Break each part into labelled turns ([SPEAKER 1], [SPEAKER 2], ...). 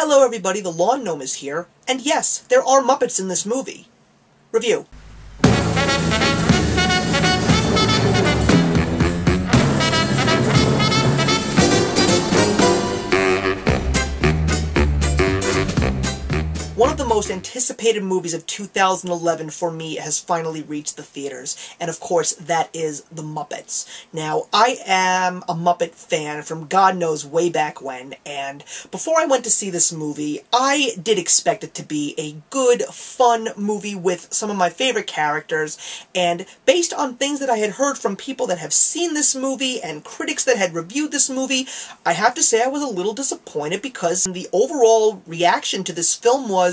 [SPEAKER 1] Hello everybody, the Lawn Gnome is here, and yes, there are Muppets in this movie. Review. One of the most anticipated movies of 2011 for me has finally reached the theaters, and of course that is The Muppets. Now, I am a Muppet fan from God knows way back when, and before I went to see this movie, I did expect it to be a good, fun movie with some of my favorite characters, and based on things that I had heard from people that have seen this movie and critics that had reviewed this movie, I have to say I was a little disappointed because the overall reaction to this film was,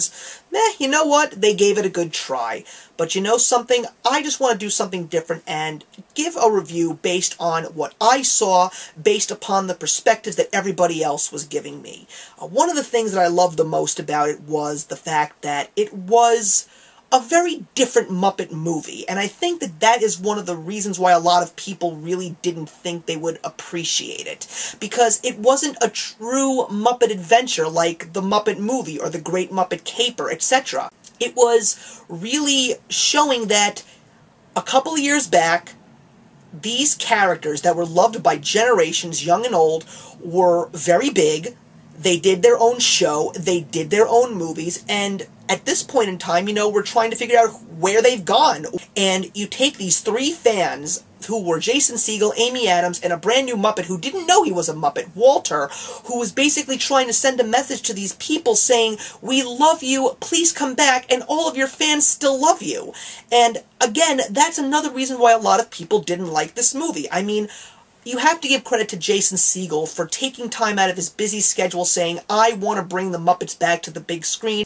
[SPEAKER 1] meh, you know what, they gave it a good try. But you know something, I just want to do something different and give a review based on what I saw, based upon the perspective that everybody else was giving me. One of the things that I loved the most about it was the fact that it was a very different Muppet movie, and I think that that is one of the reasons why a lot of people really didn't think they would appreciate it, because it wasn't a true Muppet adventure like the Muppet movie or the Great Muppet Caper, etc. It was really showing that a couple of years back, these characters that were loved by generations, young and old, were very big. They did their own show, they did their own movies, and at this point in time, you know, we're trying to figure out where they've gone. And you take these three fans, who were Jason Segel, Amy Adams, and a brand new Muppet who didn't know he was a Muppet, Walter, who was basically trying to send a message to these people saying, we love you, please come back, and all of your fans still love you. And again, that's another reason why a lot of people didn't like this movie. I mean, you have to give credit to Jason Segel for taking time out of his busy schedule saying, I want to bring the Muppets back to the big screen.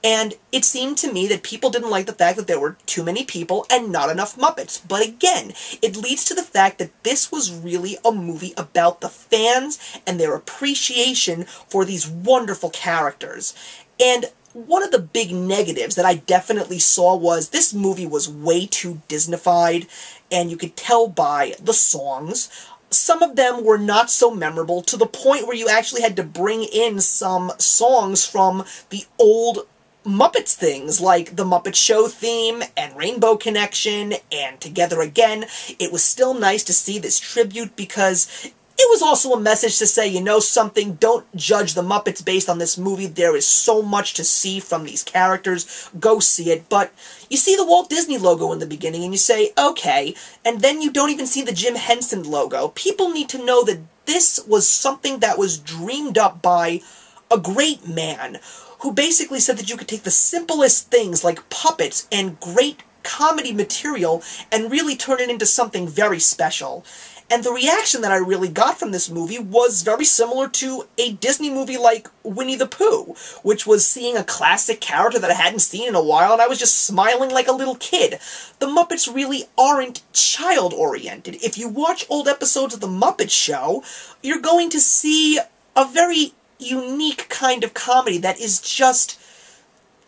[SPEAKER 1] And it seemed to me that people didn't like the fact that there were too many people and not enough Muppets. But again, it leads to the fact that this was really a movie about the fans and their appreciation for these wonderful characters. And one of the big negatives that I definitely saw was this movie was way too Disneyfied, and you could tell by the songs. Some of them were not so memorable, to the point where you actually had to bring in some songs from the old Muppets things, like the Muppet Show theme, and Rainbow Connection, and Together Again. It was still nice to see this tribute, because it was also a message to say, you know something, don't judge the Muppets based on this movie. There is so much to see from these characters. Go see it. But you see the Walt Disney logo in the beginning and you say, okay, and then you don't even see the Jim Henson logo. People need to know that this was something that was dreamed up by a great man who basically said that you could take the simplest things like puppets and great comedy material and really turn it into something very special. And the reaction that I really got from this movie was very similar to a Disney movie like Winnie the Pooh, which was seeing a classic character that I hadn't seen in a while, and I was just smiling like a little kid. The Muppets really aren't child-oriented. If you watch old episodes of The Muppet Show, you're going to see a very unique kind of comedy that is just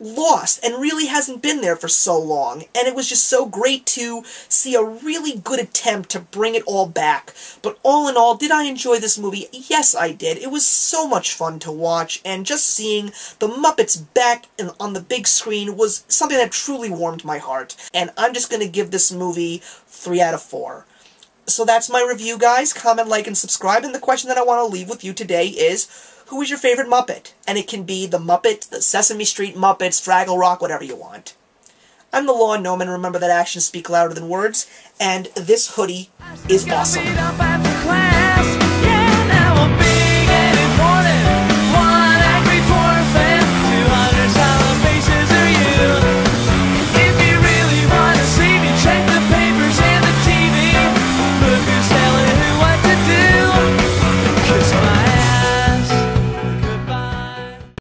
[SPEAKER 1] lost and really hasn't been there for so long, and it was just so great to see a really good attempt to bring it all back. But all in all, did I enjoy this movie? Yes, I did. It was so much fun to watch, and just seeing the Muppets back on the big screen was something that truly warmed my heart, and I'm just going to give this movie 3 out of 4. So that's my review, guys. Comment, like, and subscribe, and the question that I want to leave with you today is, who is your favorite Muppet? And it can be the Muppet, the Sesame Street Muppets, Fraggle Rock, whatever you want. I'm the Lawn Gnome, and remember that actions speak louder than words, and this hoodie is awesome.